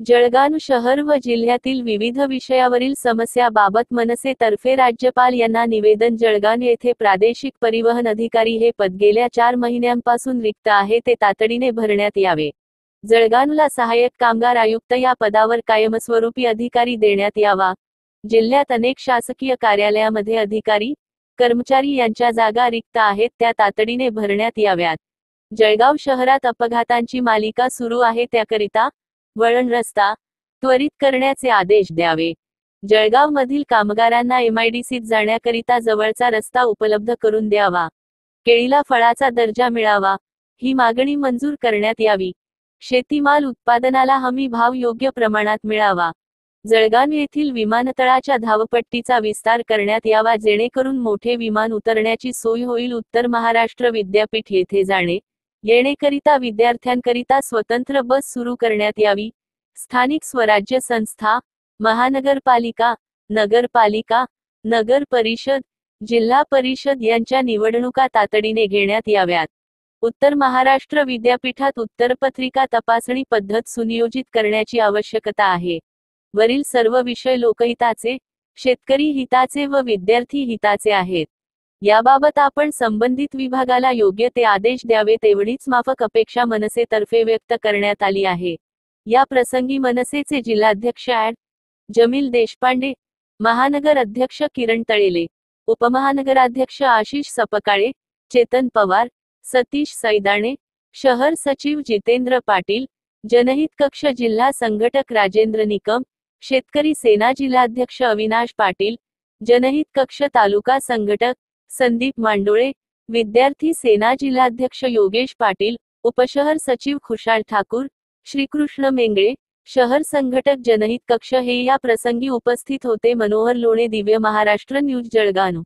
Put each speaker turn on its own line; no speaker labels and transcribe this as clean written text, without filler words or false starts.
जळगाव शहर व जिल्ह्यातील विविध विषयावरील समस्याबाबत मनसे तर्फे राज्यपाल यांना निवेदन. जळगाव येथे प्रादेशिक परिवहन अधिकारी हे पद गेल्या 4 महिन्यांपासून रिक्त आहे, ते तातडीने भरण्यात यावे. जळगावला सहाय्यक कामगार आयुक्त या पदावर कायमस्वरूपी अधिकारी देण्यात यावा. जिल्ह्यात अनेक शासकीय कार्यालयामध्ये अधिकारी, कर्मचारी यांच्या जागा रिक्त आहेत, त्या तातडीने भरण्यात याव्यात. जळगाव शहरात अपघातांची मालिका सुरू आहे, त्याकरिता वळण रस्ता त्वरित करण्याचे आदेश द्यावे. जळगाव मधील कामगारांना एमआयडीसीत जाण्याकरिता जवळचा रस्ता उपलब्ध करून द्यावा. केळीला फळाचा दर्जा मिळावा, ही मागणी मंजूर करण्यात यावी. शेतीमाल उत्पादनाला हमी भाव योग्य प्रमाणात मिळावा. जळगाव येथील विमानतळाच्या धावपट्टीचा विस्तार करण्यात यावा, जेणेकरून मोठे विमान उतरण्याची सोय होईल. उत्तर महाराष्ट्र विद्यापीठ येथे जाणे येणेकरिता विद्यार्थ्यांकरिता स्वतंत्र बस सुरू करण्यात यावी. स्थानिक स्वराज्य संस्था, महानगरपालिका, नगरपालिका, नगर परिषद, जिल्हा परिषद यांच्या निवडणुका तातडीने घेण्यात याव्यात. उत्तर महाराष्ट्र विद्यापीठात उत्तरपत्रिका तपासणी पद्धत सुनियोजित करण्याची आवश्यकता आहे. वरील सर्व विषय लोकहिताचे, शेतकरी हिताचे व विद्यार्थी हिताचे आहेत. याबाबत आपण संबंधित विभागाला योग्य ते आदेश द्यावेत, एवढीच माफक अपेक्षा मनसेतर्फे व्यक्त करण्यात आली आहे. या प्रसंगी मनसेचे जिल्हाध्यक्ष ॲड. जमील देशपांडे, महानगर अध्यक्ष किरण तळेले, उपमहानगराध्यक्ष आशिष सपकाळे, चेतन पवार, सतीश सैदाणे, शहर सचिव जितेंद्र पाटील, जनहित कक्ष जिल्हा संघटक राजेंद्र निकम, शेतकरी सेना जिल्हाध्यक्ष अविनाश पाटील, जनहित कक्ष तालुका संघटक संदीप मांडोळे, विद्यार्थी सेना जिल्हाध्यक्ष योगेश पाटील, उपशहर सचिव खुशाल ठाकूर, श्रीकृष्ण मेंगळे, शहर संघटक जनहित कक्ष हे या प्रसंगी उपस्थित होते. मनोहर लोणे, दिव्य महाराष्ट्र न्यूज, जळगाव.